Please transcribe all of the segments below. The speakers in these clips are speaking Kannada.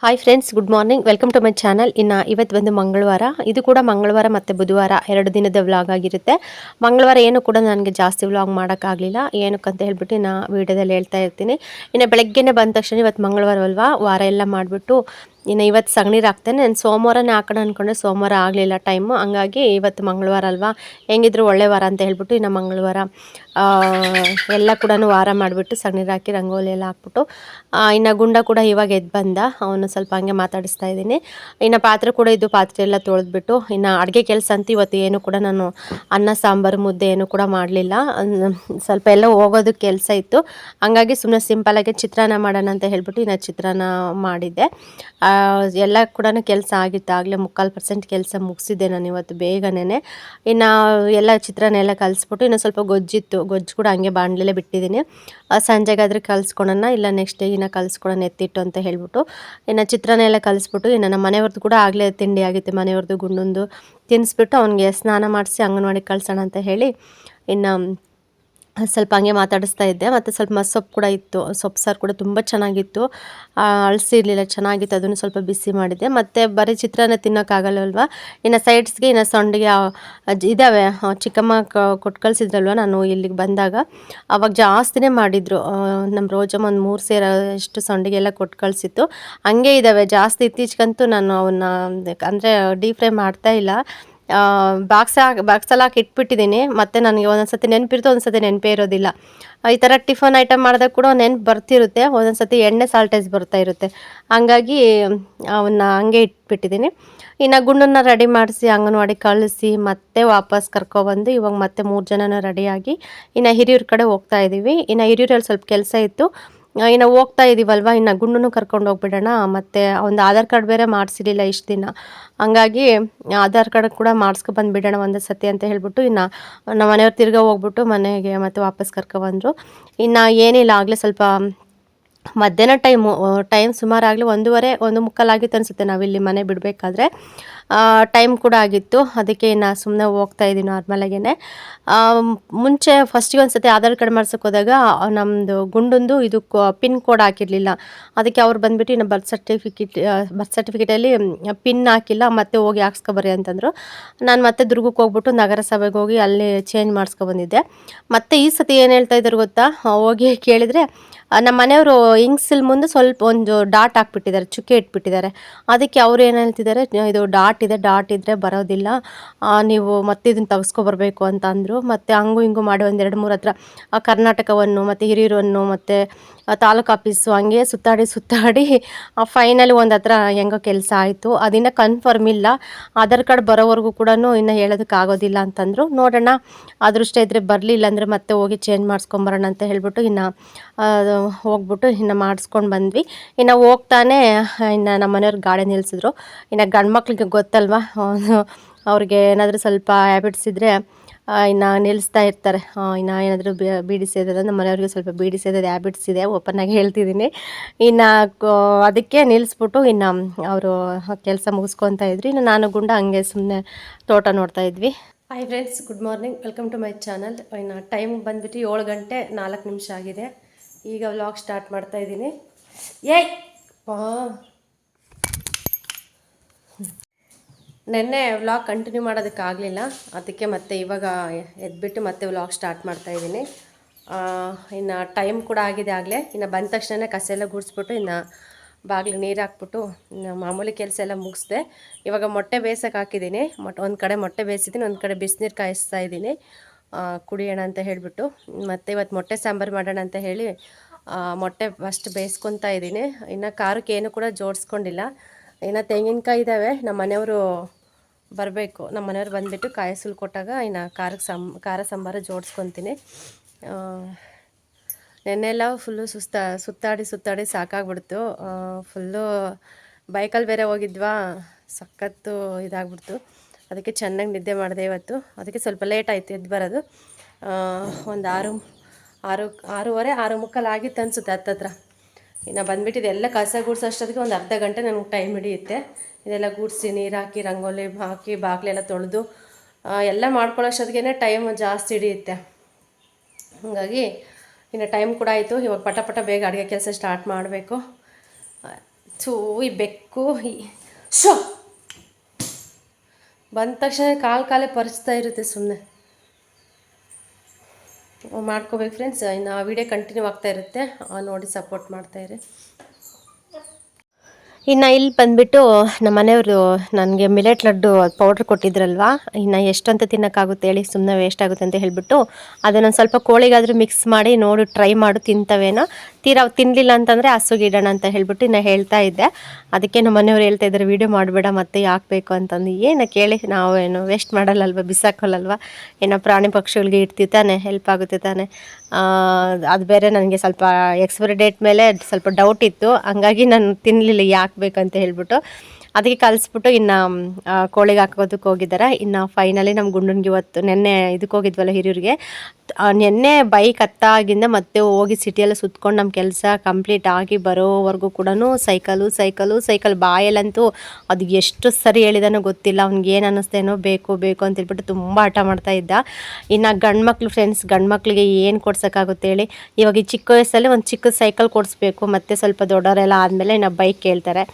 Hi friends, good morning. Welcome to my channel. ಇನ್ನು ಇವತ್ತು ಬಂದು ಮಂಗಳವಾರ. ಇದು ಕೂಡ ಮಂಗಳವಾರ ಮತ್ತು ಬುಧವಾರ 2 ದಿನದ ವ್ಲಾಗ್ ಆಗಿರುತ್ತೆ. ಮಂಗಳವಾರ ಏನು ಕೂಡ ನನಗೆ ಜಾಸ್ತಿ ವ್ಲಾಗ್ ಮಾಡೋಕ್ಕಾಗಲಿಲ್ಲ. ಏನಕ್ಕಂತ ಹೇಳ್ಬಿಟ್ಟು ನಾ ವೀಡಿಯೋದಲ್ಲಿ ಹೇಳ್ತಾ ಇರ್ತೀನಿ. ಇನ್ನು ಬೆಳಗ್ಗೆನೇ ಬಂದ ತಕ್ಷಣ ಇವತ್ತು ಮಂಗಳವಾರ ಅಲ್ವಾ, ವಾರ ಎಲ್ಲ ಮಾಡಿಬಿಟ್ಟು ಇನ್ನು ಇವತ್ತು ಸಗಣೀರು ಹಾಕ್ತೇನೆ. ನಾನು ಸೋಮವಾರನೇ ಹಾಕೋಣ ಅಂದ್ಕೊಂಡೆ, ಸೋಮವಾರ ಆಗಲಿಲ್ಲ ಟೈಮು. ಹಂಗಾಗಿ ಇವತ್ತು ಮಂಗಳವಾರ ಅಲ್ವಾ, ಹೆಂಗಿದ್ರು ಒಳ್ಳೆ ವಾರ ಅಂತ ಹೇಳ್ಬಿಟ್ಟು ಇನ್ನು ಮಂಗಳವಾರ ಎಲ್ಲ ಕೂಡ ವಾರ ಮಾಡಿಬಿಟ್ಟು ಸಗಣೀರು ಹಾಕಿ ರಂಗೋಲಿ ಎಲ್ಲ ಹಾಕ್ಬಿಟ್ಟು ಇನ್ನು ಗುಂಡ ಕೂಡ ಇವಾಗ ಎದ್ದು ಬಂದ. ಅವನು ಸ್ವಲ್ಪ ಹಂಗೆ ಮಾತಾಡಿಸ್ತಾ ಇದ್ದೀನಿ. ಇನ್ನು ಪಾತ್ರೆ ಕೂಡ ಇದು, ಪಾತ್ರೆ ಎಲ್ಲ ತೊಳೆದ್ಬಿಟ್ಟು ಇನ್ನು ಅಡುಗೆ ಕೆಲಸ ಅಂತೂ ಇವತ್ತು ಏನು ಕೂಡ ನಾನು ಅನ್ನ ಸಾಂಬಾರು ಮುದ್ದೆ ಏನು ಕೂಡ ಮಾಡಲಿಲ್ಲ. ಸ್ವಲ್ಪ ಎಲ್ಲ ಹೋಗೋದು ಕೆಲಸ ಇತ್ತು. ಹಂಗಾಗಿ ಸುಮ್ಮನೆ ಸಿಂಪಲಾಗಿ ಚಿತ್ರಾನ್ನ ಮಾಡೋಣ ಅಂತ ಹೇಳ್ಬಿಟ್ಟು ಇನ್ನು ಚಿತ್ರಾನ್ನ ಮಾಡಿದ್ದೆ. ಎಲ್ಲ ಕೂಡ ಕೆಲಸ ಆಗಿತ್ತು. ಆಗಲೇ 3/4% ಕೆಲಸ ಮುಗಿಸಿದ್ದೆ ನಾನು ಇವತ್ತು ಬೇಗನೆ. ಇನ್ನು ಎಲ್ಲ ಚಿತ್ರಾನ್ನ ಎಲ್ಲ ಕಲಿಸ್ಬಿಟ್ಟು ಇನ್ನು ಸ್ವಲ್ಪ ಗೊಜ್ಜಿತ್ತು, ಗೊಜ್ಜು ಕೂಡ ಹಂಗೆ ಬಾಣಲೆಲ್ಲೇ ಬಿಟ್ಟಿದ್ದೀನಿ. ಸಂಜೆಗಾದರೆ ಕಲಿಸ್ಕೊಳೋಣ, ಇಲ್ಲ ನೆಕ್ಸ್ಟ್ ಡೇ ಇನ್ನು ಕಲಿಸ್ಕೊಳೋಣ ಎತ್ತಿಟ್ಟು ಅಂತ ಹೇಳ್ಬಿಟ್ಟು ಇನ್ನು ಚಿತ್ರಾನ್ನ ಎಲ್ಲ ಕಲಿಸ್ಬಿಟ್ಟು ಇನ್ನು ನಮ್ಮ ಮನೆಯವ್ರದ್ದು ಕೂಡ ಆಗಲೇ ತಿಂಡಿ ಆಗಿತ್ತು. ಮನೆಯವ್ರದ್ದು ಗುಂಡೊಂದು ತಿನ್ನಿಸ್ಬಿಟ್ಟು ಅವನಿಗೆ ಸ್ನಾನ ಮಾಡಿಸಿ ಅಂಗನವಾಡಿಗೆ ಕಳ್ಸೋಣ ಅಂತ ಹೇಳಿ ಇನ್ನು ಸ್ವಲ್ಪ ಹಂಗೆ ಮಾತಾಡಿಸ್ತಾ ಇದ್ದೆ. ಮತ್ತು ಸ್ವಲ್ಪ ಮಸ್ಸೊಪ್ಪು ಕೂಡ ಇತ್ತು, ಸೊಪ್ಪು ಸಾರು ಕೂಡ ತುಂಬ ಚೆನ್ನಾಗಿತ್ತು. ಅಳಿಸಿರಲಿಲ್ಲ, ಚೆನ್ನಾಗಿತ್ತು. ಅದನ್ನು ಸ್ವಲ್ಪ ಬಿಸಿ ಮಾಡಿದ್ದೆ. ಮತ್ತು ಬರೀ ಚಿತ್ರಾನ್ನ ತಿನ್ನೋಕ್ಕಾಗಲ್ಲವಲ್ವ, ಇನ್ನು ಸೈಡ್ಸ್ಗೆ ಇನ್ನು ಸಂಡಿಗೆ ಇದ್ದಾವೆ. ಚಿಕ್ಕಮ್ಮ ಕೊಟ್ಟು ಕಳಿಸಿದ್ರಲ್ವ ನಾನು ಇಲ್ಲಿಗೆ ಬಂದಾಗ, ಅವಾಗ ಜಾಸ್ತಿನೇ ಮಾಡಿದರು. ನಮ್ಮ ರೋಜಮ್ಮ ಒಂದು 3 ಸೇರಷ್ಟು ಸಂಡಿಗೆ ಎಲ್ಲ ಕೊಟ್ಟು ಕಳಿಸಿತ್ತು. ಹಂಗೆ ಇದ್ದಾವೆ ಜಾಸ್ತಿ. ಇತ್ತೀಚೆಗಂತೂ ನಾನು ಅವನ್ನ ಅಂದರೆ ಡೀಪ್ ಫ್ರೈ ಮಾಡ್ತಾಯಿಲ್ಲ. ಬಾಕ್ಸಲ್ಲಿ ಹಾಕಿ ಇಟ್ಬಿಟ್ಟಿದ್ದೀನಿ. ಮತ್ತು ನನಗೆ ಒಂದೊಂದು ಸತಿ ನೆನಪಿರುತ್ತೆ, ಒಂದೊಂದು ಸತಿ ನೆನಪೇ ಇರೋದಿಲ್ಲ. ಈ ಥರ ಟಿಫನ್ ಐಟಮ್ ಮಾಡಿದಾಗ ಕೂಡ ನೆನಪು ಬರ್ತಿರುತ್ತೆ, ಒಂದೊಂದು ಸತಿ ಎಣ್ಣೆ ಸಾಲ್ಟೇಜ್ ಬರ್ತಾ ಇರುತ್ತೆ. ಹಂಗಾಗಿ ಅವನ್ನ ಹಂಗೆ ಇಟ್ಬಿಟ್ಟಿದ್ದೀನಿ. ಇನ್ನು ಗುಂಡನ್ನ ರೆಡಿ ಮಾಡಿಸಿ ಅಂಗನವಾಡಿ ಕಳಿಸಿ ಮತ್ತೆ ವಾಪಸ್ ಕರ್ಕೊಬಂದು ಇವಾಗ ಮತ್ತೆ 3 ಜನನೂ ರೆಡಿಯಾಗಿ ಇನ್ನು ಹಿರಿಯೂರ ಕಡೆ ಹೋಗ್ತಾ ಇದ್ದೀವಿ. ಇನ್ನು ಹಿರಿಯೂರಲ್ಲಿ ಸ್ವಲ್ಪ ಕೆಲಸ ಇತ್ತು. ಇನ್ನು ಹೋಗ್ತಾ ಇದ್ದೀವಲ್ವ, ಇನ್ನು ಗುಂಡನ್ನು ಕರ್ಕೊಂಡು ಹೋಗ್ಬಿಡೋಣ. ಮತ್ತು ಒಂದು ಆಧಾರ್ ಕಾರ್ಡ್ ಬೇರೆ ಮಾಡಿಸಿರಲಿಲ್ಲ ಇಷ್ಟು ದಿನ. ಹಂಗಾಗಿ ಆಧಾರ್ ಕಾರ್ಡ್ ಕೂಡ ಮಾಡಿಸ್ಕೊ ಬಂದುಬಿಡೋಣ ಒಂದೇ ಸತಿ ಅಂತ ಹೇಳ್ಬಿಟ್ಟು ಇನ್ನು ನಮ್ಮ ಮನೆಯವ್ರು ತಿರ್ಗಾ ಹೋಗ್ಬಿಟ್ಟು ಮನೆಗೆ ಮತ್ತೆ ವಾಪಸ್ ಕರ್ಕೊಬಂದರು. ಇನ್ನು ಏನಿಲ್ಲ, ಆಗಲೇ ಸ್ವಲ್ಪ ಮಧ್ಯಾಹ್ನ ಟೈಮ್ ಸುಮಾರಾಗಲಿ 1:15 1:45 ಆಗಿತ್ತು ಅನಿಸುತ್ತೆ ನಾವಿಲ್ಲಿ ಮನೆ ಬಿಡಬೇಕಾದ್ರೆ. ಟೈಮ್ ಕೂಡ ಆಗಿತ್ತು. ಅದಕ್ಕೆ ಇನ್ನು ಸುಮ್ಮನೆ ಹೋಗ್ತಾ ಇದ್ದೀವಿ ನಾರ್ಮಲಾಗೇ. ಮುಂಚೆ ಫಸ್ಟಿಗೆ ಒಂದು ಸತಿ ಆಧಾರ್ ಕಾರ್ಡ್ ಮಾಡ್ಸೋಕೆ ಹೋದಾಗ ನಮ್ಮದು ಗುಂಡೊಂದು ಇದು ಪಿನ್ ಕೋಡ್ ಹಾಕಿರಲಿಲ್ಲ. ಅದಕ್ಕೆ ಅವ್ರು ಬಂದುಬಿಟ್ಟು ಇನ್ನು ಬರ್ತ್ ಸರ್ಟಿಫಿಕೇಟಲ್ಲಿ ಪಿನ್ ಹಾಕಿಲ್ಲ, ಮತ್ತೆ ಹೋಗಿ ಹಾಕ್ಸ್ಕೊಬರ್ರಿ ಅಂತಂದರು. ನಾನು ಮತ್ತೆ ದುರ್ಗಕ್ಕೆ ಹೋಗ್ಬಿಟ್ಟು ನಗರಸಭೆಗೆ ಹೋಗಿ ಅಲ್ಲಿ ಚೇಂಜ್ ಮಾಡಿಸ್ಕೊಬಂದಿದ್ದೆ. ಮತ್ತು ಈ ಸತಿ ಏನು ಹೇಳ್ತಾ ಇದ್ದಾರೆ ಗೊತ್ತಾ, ಹೋಗಿ ಕೇಳಿದರೆ ನಮ್ಮ ಮನೆಯವರು ಇಂಕ್ಸಿಲ್ ಮುಂದೆ ಸ್ವಲ್ಪ ಒಂದು ಡಾಟ್ ಹಾಕ್ಬಿಟ್ಟಿದ್ದಾರೆ, ಚುಕ್ಕೆ ಇಟ್ಬಿಟ್ಟಿದ್ದಾರೆ. ಅದಕ್ಕೆ ಅವ್ರು ಏನು ಹೇಳ್ತಿದ್ದಾರೆ, ಇದು ಡಾಟ್ ಇದ್ದರೆ ಬರೋದಿಲ್ಲ, ನೀವು ಮತ್ತೆ ಇದನ್ನು ತೆಗೆಸ್ಕೊಬರ್ಬೇಕು ಅಂತ ಅಂದರು. ಮತ್ತು ಹಂಗೂ ಹಿಂಗೂ ಮಾಡಿ ಒಂದು 2-3 ಹತ್ರ ಕರ್ನಾಟಕವನ್ನು ಮತ್ತು ಹಿರಿಯೂರನ್ನು ಮತ್ತು ತಾಲೂಕು ಆಫೀಸು ಹಂಗೆ ಸುತ್ತಾಡಿ ಫೈನಲಿ ಒಂದು ಹತ್ರ ಹೆಂಗೋ ಕೆಲಸ ಆಯಿತು. ಅದಿನ್ನು ಕನ್ಫರ್ಮ್ ಇಲ್ಲ, ಆಧಾರ್ ಕಾರ್ಡ್ ಬರೋವರೆಗೂ ಕೂಡ ಇನ್ನು ಹೇಳೋದಕ್ಕಾಗೋದಿಲ್ಲ ಅಂತಂದರು. ನೋಡೋಣ, ಅದೃಷ್ಟ ಇದ್ದರೆ ಬರಲಿ, ಇಲ್ಲಾಂದರೆ ಮತ್ತೆ ಹೋಗಿ ಚೇಂಜ್ ಮಾಡಿಸ್ಕೊಂಬರೋಣ ಅಂತ ಹೇಳ್ಬಿಟ್ಟು ಇನ್ನು ಹೋಗ್ಬಿಟ್ಟು ಇನ್ನು ಮಾಡಿಸ್ಕೊಂಡು ಬಂದ್ವಿ. ಇನ್ನು ಹೋಗ್ತಾನೆ ಇನ್ನು ನಮ್ಮ ಮನೆಯವ್ರು ಗಾಡಿ ನಿಲ್ಲಿಸಿದ್ರು. ಇನ್ನು ಗಂಡು ಮಕ್ಳಿಗೆ ಗೊತ್ತಲ್ವ, ಅವ್ರಿಗೆ ಏನಾದರೂ ಸ್ವಲ್ಪ ಹ್ಯಾಬಿಟ್ಸ್ ಇದ್ದರೆ ಇನ್ನು ನಿಲ್ಲಿಸ್ತಾ ಇರ್ತಾರೆ. ಇನ್ನು ಏನಾದರೂ ಬೀಡಿ ಸೇದೋದು, ನಮ್ಮ ಮನೆಯವ್ರಿಗೆ ಸ್ವಲ್ಪ ಬೀಡಿ ಸೇದೋದು ಹ್ಯಾಬಿಟ್ಸ್ ಇದೆ, ಓಪನ್ನಾಗಿ ಹೇಳ್ತಿದ್ದೀನಿ. ಇನ್ನು ಅದಕ್ಕೆ ನಿಲ್ಲಿಸ್ಬಿಟ್ಟು ಇನ್ನು ಅವರು ಕೆಲಸ ಮುಗಿಸ್ಕೊತಾ ಇದ್ರಿ. ಇನ್ನು ನಾನು ಗುಂಡ ಹಂಗೆ ಸುಮ್ಮನೆ ತೋಟ ನೋಡ್ತಾ ಇದ್ವಿ. Hi friends, good morning. Welcome to my channel. ಇನ್ನು ಟೈಮ್ ಬಂದುಬಿಟ್ಟು 7 ಗಂಟೆ 4 ನಿಮಿಷ ಆಗಿದೆ. ಈಗ ವ್ಲಾಗ್ ಸ್ಟಾರ್ಟ್ ಮಾಡ್ತಾ ಇದ್ದೀನಿ. ನೆನ್ನೆ ವ್ಲಾಗ್ ಕಂಟಿನ್ಯೂ ಮಾಡೋದಕ್ಕಾಗಲಿಲ್ಲ, ಅದಕ್ಕೆ ಮತ್ತೆ ಇವಾಗ ಎದ್ಬಿಟ್ಟು ಮತ್ತೆ ವ್ಲಾಗ್ ಸ್ಟಾರ್ಟ್ ಮಾಡ್ತಾಯಿದ್ದೀನಿ. ಇನ್ನು ಟೈಮ್ ಕೂಡ ಆಗಿದೆ ಆಗಲೇ. ಇನ್ನು ಬಂದ ತಕ್ಷಣ ಕಸ ಎಲ್ಲ ಗುಡಿಸ್ಬಿಟ್ಟು ಇನ್ನು ಬಾಗಿಲು ನೀರು ಹಾಕ್ಬಿಟ್ಟು ಮಾಮೂಲಿ ಕೆಲಸ ಎಲ್ಲ ಮುಗಿಸ್ದೆ. ಇವಾಗ ಮೊಟ್ಟೆ ಬೇಯಿಸೋಕೆ ಹಾಕಿದ್ದೀನಿ. ಒಂದು ಕಡೆ ಮೊಟ್ಟೆ ಬೇಯಿಸಿದ್ದೀನಿ, ಒಂದು ಕಡೆ ಬಿಸಿನೀರು ಕಾಯಿಸ್ತಾ ಇದ್ದೀನಿ ಕುಡಿಯೋಣ ಅಂತ ಹೇಳಿಬಿಟ್ಟು. ಮತ್ತು ಇವತ್ತು ಮೊಟ್ಟೆ ಸಾಂಬಾರು ಮಾಡೋಣ ಅಂತ ಹೇಳಿ ಮೊಟ್ಟೆ ಫಸ್ಟ್ ಬೇಯಿಸ್ಕೊತಾ ಇದ್ದೀನಿ. ಇನ್ನು ಖಾರಕ್ಕೆ ಏನು ಕೂಡ ಜೋಡಿಸ್ಕೊಂಡಿಲ್ಲ. ಇನ್ನು ತೆಂಗಿನಕಾಯಿ ಇದ್ದಾವೆ, ನಮ್ಮ ಮನೆಯವರು ಬರಬೇಕು. ನಮ್ಮ ಮನೆಯವ್ರು ಬಂದುಬಿಟ್ಟು ಕಾಯಿ ಸುಲ್ ಕೊಟ್ಟಾಗ ಇನ್ನು ಖಾರ ಸಾಂಬಾರು ಜೋಡಿಸ್ಕೊತೀನಿ. ನೆನ್ನೆಲ್ಲ ಫುಲ್ಲು ಸುತ್ತಾಡಿ ಸಾಕಾಗ್ಬಿಡ್ತು. ಫುಲ್ಲು ಬೈಕಲ್ಲಿ ಬೇರೆ ಹೋಗಿದ್ವಾ, ಸಖತ್ತು ಇದಾಗ್ಬಿಡ್ತು. ಅದಕ್ಕೆ ಚೆನ್ನಾಗಿ ನಿದ್ದೆ ಮಾಡಿದೆ ಇವತ್ತು. ಅದಕ್ಕೆ ಸ್ವಲ್ಪ ಲೇಟ್ ಆಯಿತು ಎದ್ದು ಬರೋದು. ಒಂದು 6:30 6:45 ಆಗಿತ್ತು ಅನಿಸುತ್ತೆ ಹತ್ತತ್ರ. ಇನ್ನು ಬಂದುಬಿಟ್ಟಿದೆ ಎಲ್ಲ ಕಸ ಗುಡಿಸೋ ಅಷ್ಟೊತ್ತಿಗೆ ಒಂದು ಅರ್ಧ ಗಂಟೆ ನನಗೆ ಟೈಮ್ ಹಿಡಿಯುತ್ತೆ. ಇದೆಲ್ಲ ಗುಡಿಸಿ ನೀರು ಹಾಕಿ ರಂಗೋಲಿ ಹಾಕಿ ಬಾಗಿಲೆಲ್ಲ ತೊಳೆದು ಎಲ್ಲ ಮಾಡ್ಕೊಳ್ಳೋಷ್ಟೊತ್ತಿಗೆ ಟೈಮ್ ಜಾಸ್ತಿ ಹಿಡಿಯುತ್ತೆ. ಹಾಗಾಗಿ ಇನ್ನು ಟೈಮ್ ಕೂಡ ಆಯಿತು. ಇವಾಗ ಪಟ ಬೇಗ ಅಡುಗೆ ಕೆಲಸ ಸ್ಟಾರ್ಟ್ ಮಾಡಬೇಕು. ಥೂ ಈ ಬೆಕ್ಕು ಶೋ ಬಂದ ತಕ್ಷಣ ಕಾಲೇ ಪರಿಸ್ತಾ ಇರುತ್ತೆ. ಸುಮ್ಮನೆ ಮಾಡ್ಕೋಬೇಕು ಫ್ರೆಂಡ್ಸ್. ಇನ್ನು ವಿಡಿಯೋ ಕಂಟಿನ್ಯೂ ಆಗ್ತಾ ಇರುತ್ತೆ, ನೋಡಿ ಸಪೋರ್ಟ್ ಮಾಡ್ತಾಯಿರಿ. ಇನ್ನು ಇಲ್ಲಿ ಬಂದುಬಿಟ್ಟು ನಮ್ಮ ಮನೆಯವರು ನನಗೆ ಮಿಲೆಟ್ ಲಡ್ಡು ಪೌಡ್ರ್ ಕೊಟ್ಟಿದ್ರಲ್ವ, ಇನ್ನು ಎಷ್ಟಂತ ತಿನ್ನೋಕ್ಕಾಗುತ್ತೆ ಹೇಳಿ, ಸುಮ್ಮನೆ ವೇಸ್ಟ್ ಆಗುತ್ತೆ ಅಂತ ಹೇಳಿಬಿಟ್ಟು ಅದನ್ನೊಂದು ಸ್ವಲ್ಪ ಕೋಳಿಗಾದರೂ ಮಿಕ್ಸ್ ಮಾಡಿ ನೋಡು ಟ್ರೈ ಮಾಡು ತಿಂತವೇನೋ, ತೀರಾ ತಿನ್ನಲಿಲ್ಲ ಅಂತಂದರೆ ಹಸುಗಿಡೋಣ ಅಂತ ಹೇಳಿಬಿಟ್ಟು ಇನ್ನು ಹೇಳ್ತಾ ಇದ್ದೆ. ಅದಕ್ಕೆ ನಮ್ಮ ಮನೆಯವ್ರು ಹೇಳ್ತಾ ಇದ್ದಾರೆ ವೀಡಿಯೋ ಮಾಡಬೇಡ ಮತ್ತೆ ಯಾಕೆ ಬೇಕು ಅಂತಂದು. ಏನು ಕೇಳಿ, ನಾವು ಏನು ವೇಸ್ಟ್ ಮಾಡಲ್ಲಲ್ವ, ಬಿಸಾಕೋಲ್ಲಲ್ವ, ಏನೋ ಪ್ರಾಣಿ ಪಕ್ಷಿಗಳಿಗೆ ಇಡ್ತೀವಿ ತಾನೆ, ಹೆಲ್ಪ್ ಆಗುತ್ತೆ ತಾನೆ. ಅದು ಬೇರೆ ನನಗೆ ಸ್ವಲ್ಪ ಎಕ್ಸ್ಪೈರಿ ಡೇಟ್ ಮೇಲೆ ಸ್ವಲ್ಪ ಡೌಟ್ ಇತ್ತು, ಹಂಗಾಗಿ ನಾನು ತಿನ್ನಲಿಲ್ಲ ಯಾಕೆ ಬೇಕಂತ ಹೇಳ್ಬಿಟ್ಟು. ಅದಕ್ಕೆ ಕಲಿಸ್ಬಿಟ್ಟು ಇನ್ನು ಕೋಳಿಗೆ ಹಾಕೋದಕ್ಕೆ ಹೋಗಿದ್ದಾರೆ. ಇನ್ನು ಫೈನಲಿ ನಮ್ಮ ಗುಂಡನ್ಗೆ ಇವತ್ತು ನೆನ್ನೆ ಇದಕ್ಕೆ ಹೋಗಿದ್ವಲ್ಲ ಹಿರಿಯೂರಿಗೆ, ನೆನ್ನೆ ಬೈಕ್ ಹತ್ತಾಗಿಂದ ಮತ್ತೆ ಹೋಗಿ ಸಿಟಿಯೆಲ್ಲ ಸುತ್ಕೊಂಡು ನಮ್ಮ ಕೆಲಸ ಕಂಪ್ಲೀಟ್ ಆಗಿ ಬರೋವರೆಗೂ ಕೂಡ ಸೈಕಲ್ ಬಾಯಲ್ಲಂತೂ ಅದು ಎಷ್ಟು ಸರಿ ಹೇಳಿದಾನೋ ಗೊತ್ತಿಲ್ಲ. ಅವ್ನಿಗೆ ಏನು ಅನ್ನಿಸ್ತೇನೋ ಬೇಕು ಅಂತ ಹೇಳ್ಬಿಟ್ಟು ತುಂಬ ಹಠ ಮಾಡ್ತಾ ಇದ್ದ. ಇನ್ನು ಗಂಡ್ಮಕ್ಳು ಫ್ರೆಂಡ್ಸ್, ಗಂಡ್ಮಕ್ಳಿಗೆ ಏನು ಕೊಡ್ಸೋಕ್ಕಾಗುತ್ತೆ ಹೇಳಿ. ಇವಾಗ ಈ ಚಿಕ್ಕ ವಯಸ್ಸಲ್ಲಿ ಒಂದು ಚಿಕ್ಕ ಸೈಕಲ್ ಕೊಡಿಸ್ಬೇಕು, ಮತ್ತು ಸ್ವಲ್ಪ ದೊಡ್ಡವರೆಲ್ಲ ಆದಮೇಲೆ ಇನ್ನು ಬೈಕ್ ಕೇಳ್ತಾರೆ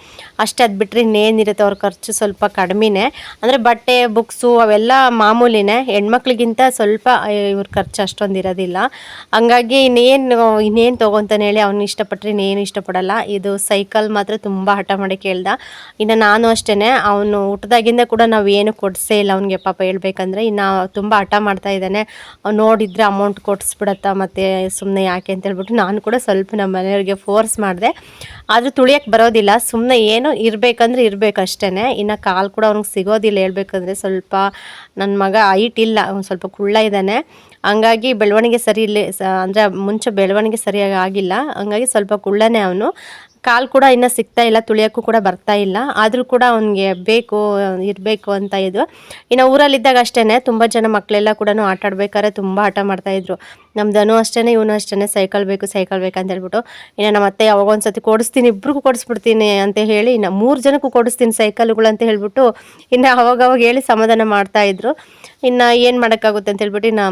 ಅಷ್ಟೇ. ಅದು ಬಿಟ್ಟರೆ ಇನ್ನೇನಿರುತ್ತೆ ಅವ್ರ ಖರ್ಚು ಸ್ವಲ್ಪ ಕಡಿಮೆನೇ, ಅಂದರೆ ಬಟ್ಟೆ ಬುಕ್ಸು ಅವೆಲ್ಲ ಮಾಮೂಲಿನೇ. ಹೆಣ್ಮಕ್ಳಿಗಿಂತ ಸ್ವಲ್ಪ ಇವ್ರ ಖರ್ಚು ಅಷ್ಟೊಂದು ಇರೋದಿಲ್ಲ. ಹಂಗಾಗಿ ಇನ್ನೇನು ತೊಗೊತಾನೆ ಹೇಳಿ, ಅವ್ನು ಇಷ್ಟಪಟ್ಟರೆ ಇನ್ನೇನು ಇಷ್ಟಪಡಲ್ಲ. ಇದು ಸೈಕಲ್ ಮಾತ್ರ ತುಂಬ ಹಠ ಮಾಡಿ ಕೇಳ್ದ. ಇನ್ನು ನಾನು ಅಷ್ಟೇ, ಅವನು ಊಟದಾಗಿಂದ ಕೂಡ ನಾವು ಏನು ಕೊಡಿಸೇ ಇಲ್ಲ ಅವನಿಗೆ ಪಾಪ ಹೇಳ್ಬೇಕಂದ್ರೆ. ಇನ್ನು ತುಂಬ ಹಠ ಮಾಡ್ತಾ ಇದ್ದಾನೆ, ನೋಡಿದರೆ ಅಮೌಂಟ್ ಕೊಡಿಸ್ಬಿಡತ್ತಾ ಮತ್ತು ಸುಮ್ಮನೆ ಯಾಕೆ ಅಂತ ಹೇಳ್ಬಿಟ್ಟು ನಾನು ಕೂಡ ಸ್ವಲ್ಪ ನಮ್ಮ ಮನೆಯವ್ರಿಗೆ ಫೋರ್ಸ್ ಮಾಡಿದೆ. ಆದರೂ ತುಳಿಯೋಕ್ಕೆ ಬರೋದಿಲ್ಲ, ಸುಮ್ಮನೆ ಏನೋ ಇರಬೇಕಂದ್ರೆ ಇರಬೇಕು ಅಷ್ಟೇ. ಇನ್ನು ಕಾಲು ಕೂಡ ಅವ್ನಿಗೆ ಸಿಗೋದಿಲ್ಲ ಹೇಳ್ಬೇಕಂದ್ರೆ. ಸ್ವಲ್ಪ ನನ್ನ ಮಗ ಹೈಟ್ ಇಲ್ಲ, ಅವ್ನು ಸ್ವಲ್ಪ ಕುಳ್ಳ ಇದ್ದಾನೆ, ಹಂಗಾಗಿ ಬೆಳವಣಿಗೆ ಸರಿ ಇಲ್ಲ, ಅಂದರೆ ಮುಂಚೆ ಬೆಳವಣಿಗೆ ಸರಿಯಾಗಿ ಆಗಿಲ್ಲ, ಹಂಗಾಗಿ ಸ್ವಲ್ಪ ಕುಳ್ಳನೇ ಅವನು. ಕಾಲು ಕೂಡ ಇನ್ನೂ ಸಿಗ್ತಾ ಇಲ್ಲ, ತುಳಿಯೋಕ್ಕೂ ಕೂಡ ಬರ್ತಾ ಇಲ್ಲ. ಆದರೂ ಕೂಡ ಅವನಿಗೆ ಇರಬೇಕು ಅಂತ ಇದು. ಇನ್ನು ಊರಲ್ಲಿದ್ದಾಗ ಅಷ್ಟೇ ತುಂಬ ಜನ ಮಕ್ಕಳೆಲ್ಲ ಕೂಡ ಆಟ ಆಡ್ಬೇಕಾದ್ರೆ ತುಂಬ ಆಟ ಮಾಡ್ತಾಯಿದ್ರು. ನಮ್ದನು ಅಷ್ಟೇ, ಇವನು ಅಷ್ಟೇ, ಸೈಕಲ್ ಬೇಕು ಅಂತ ಹೇಳ್ಬಿಟ್ಟು. ಇನ್ನು ನಮ್ಮ ಅತ್ತೆ ಯಾವಾಗ ಒಂದು ಸತಿ ಕೊಡಿಸ್ತೀನಿ, ಇಬ್ರಿಗೂ ಕೊಡಿಸ್ಬಿಡ್ತೀನಿ ಅಂತ ಹೇಳಿ, ಇನ್ನು 3 ಜನಕ್ಕೂ ಕೊಡಿಸ್ತೀನಿ ಸೈಕಲ್ಗಳು ಅಂತ ಹೇಳ್ಬಿಟ್ಟು ಇನ್ನು ಅವಾಗ ಹೇಳಿ ಸಮಾಧಾನ ಮಾಡ್ತಾಯಿದ್ರು. ಇನ್ನು ಏನು ಮಾಡೋಕ್ಕಾಗುತ್ತೆ ಅಂತ ಹೇಳ್ಬಿಟ್ಟು ಇನ್ನು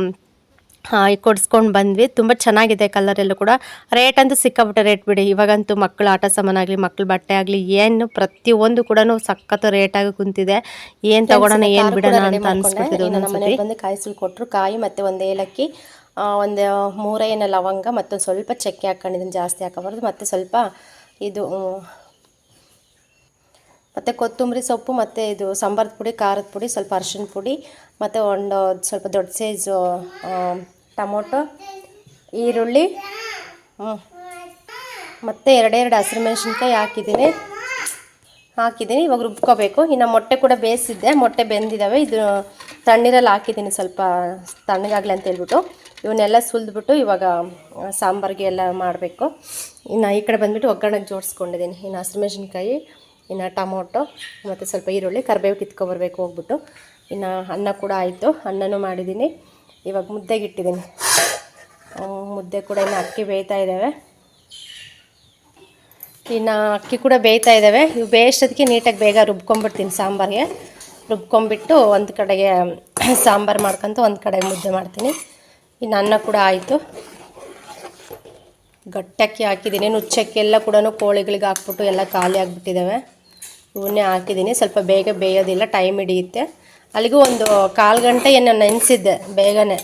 ಕೊಡಿಸ್ಕೊಂಡು ಬಂದ್ವಿ. ತುಂಬ ಚೆನ್ನಾಗಿದೆ ಕಲರೆಲ್ಲ ಕೂಡ. ರೇಟ್ ಅಂತೂ ಸಿಕ್ಕಾಬಿಟ್ಟೆ ರೇಟ್ ಬಿಡಿ. ಇವಾಗಂತೂ ಮಕ್ಕಳು ಆಟ ಸಾಮಾನು ಆಗಲಿ, ಮಕ್ಕಳು ಬಟ್ಟೆ ಆಗಲಿ, ಏನು ಪ್ರತಿಯೊಂದು ಕೂಡ ಸಖತ್ತು ರೇಟಾಗಿ ಕುಂತಿದೆ. ಏನು ತಗೊಳ್ಳೋಣ ಏನು ಬಿಡೋಣ ಅಂತ ಅನಿಸ್ಬಿಡ್ತಿದೆ. ನಮ್ಮ ಮನೆಗೆ ಬಂದು ಕಾಯಿ ಸುಲ್ ಕೊಟ್ಟರು, ಕಾಯಿ ಮತ್ತು ಒಂದು ಏಲಕ್ಕಿ, ಒಂದು 3 ಲವಂಗ, ಮತ್ತೊಂದು ಸ್ವಲ್ಪ ಚಕ್ಕೆ ಹಾಕ್ಕೊಂಡಿದ್ದೀನಿ, ಜಾಸ್ತಿ ಹಾಕೋಬಾರ್ದು, ಮತ್ತು ಸ್ವಲ್ಪ ಇದು ಮತ್ತು ಕೊತ್ತಂಬರಿ ಸೊಪ್ಪು, ಮತ್ತು ಇದು ಸಾಂಬಾರದ ಪುಡಿ, ಖಾರದ ಪುಡಿ, ಸ್ವಲ್ಪ ಅರಿಶಿನ ಪುಡಿ, ಮತ್ತು ಒಂದು ಸ್ವಲ್ಪ ದೊಡ್ಡ ಸೈಜು ಟೊಮೊಟೊ, ಈರುಳ್ಳಿ, ಮತ್ತು 2 ಹಸಿರು ಮೆಣಸಿನ್ಕಾಯಿ ಹಾಕಿದ್ದೀನಿ. ಇವಾಗ ರುಬ್ಕೋಬೇಕು. ಇನ್ನು ಮೊಟ್ಟೆ ಕೂಡ ಬೇಯಿಸಿದ್ದೆ, ಮೊಟ್ಟೆ ಬೆಂದಿದ್ದಾವೆ. ಇದು ತಣ್ಣೀರಲ್ಲಿ ಹಾಕಿದ್ದೀನಿ ಸ್ವಲ್ಪ ತಣ್ಣಗಾಗಲಿ ಅಂತ ಹೇಳ್ಬಿಟ್ಟು. ಇವನ್ನೆಲ್ಲ ಸುಲಿದ್ಬಿಟ್ಟು ಇವಾಗ ಸಾಂಬಾರಿಗೆ ಎಲ್ಲ ಮಾಡಬೇಕು. ಇನ್ನು ಈ ಕಡೆ ಬಂದುಬಿಟ್ಟು ಒಗ್ಗರಣೆಗೆ ಜೋಡಿಸ್ಕೊಂಡಿದ್ದೀನಿ. ಇನ್ನು ಹಸಿರು ಮೆಣಸಿನ್ಕಾಯಿ, ಇನ್ನು ಟೊಮೊಟೊ, ಮತ್ತು ಸ್ವಲ್ಪ ಈರುಳ್ಳಿ, ಕರಿಬೇವು ಕಿತ್ಕೊಬರ್ಬೇಕು ಹೋಗ್ಬಿಟ್ಟು. ಇನ್ನು ಅನ್ನ ಕೂಡ ಆಯಿತು, ಅನ್ನನೂ ಮಾಡಿದ್ದೀನಿ. ಇವಾಗ ಮುದ್ದೆಗೆ ಇಟ್ಟಿದ್ದೀನಿ. ಮುದ್ದೆ ಕೂಡ ಇನ್ನು ಅಕ್ಕಿ ಬೇಯ್ತಾ ಇದ್ದಾವೆ. ಇನ್ನು ಅಕ್ಕಿ ಕೂಡ ಬೇಯ್ತಾ ಇದ್ದಾವೆ. ಇವು ಬೇಯಿಸೋದಕ್ಕೆ ನೀಟಾಗಿ ಬೇಗ ರುಬ್ಕೊಂಬಿಡ್ತೀನಿ. ಸಾಂಬಾರಿಗೆ ರುಬ್ಕೊಂಬಿಟ್ಟು ಒಂದು ಕಡೆಗೆ ಸಾಂಬಾರು ಮಾಡ್ಕೊತ ಒಂದು ಕಡೆಗೆ ಮುದ್ದೆ ಮಾಡ್ತೀನಿ. ಇನ್ನು ಅನ್ನ ಕೂಡ ಆಯಿತು. ಗಟ್ಟಕ್ಕಿ ಹಾಕಿದ್ದೀನಿ. ನುಚ್ಚಕ್ಕಿ ಎಲ್ಲ ಕೂಡ ಕೋಳಿಗಳಿಗೆ ಹಾಕ್ಬಿಟ್ಟು ಎಲ್ಲ ಖಾಲಿ ಆಗಿಬಿಟ್ಟಿದ್ದಾವೆ. ಇವನ್ನೇ ಹಾಕಿದ್ದೀನಿ. ಸ್ವಲ್ಪ ಬೇಗ ಬೇಯೋದಿಲ್ಲ, ಟೈಮ್ ಹಿಡಿಯುತ್ತೆ. ಅಲ್ಲಿಗೂ ಒಂದು 1/4 ಗಂಟೆ ಏನು ನೆನೆಸಿದ್ದೆ, ಬೇಗನೆ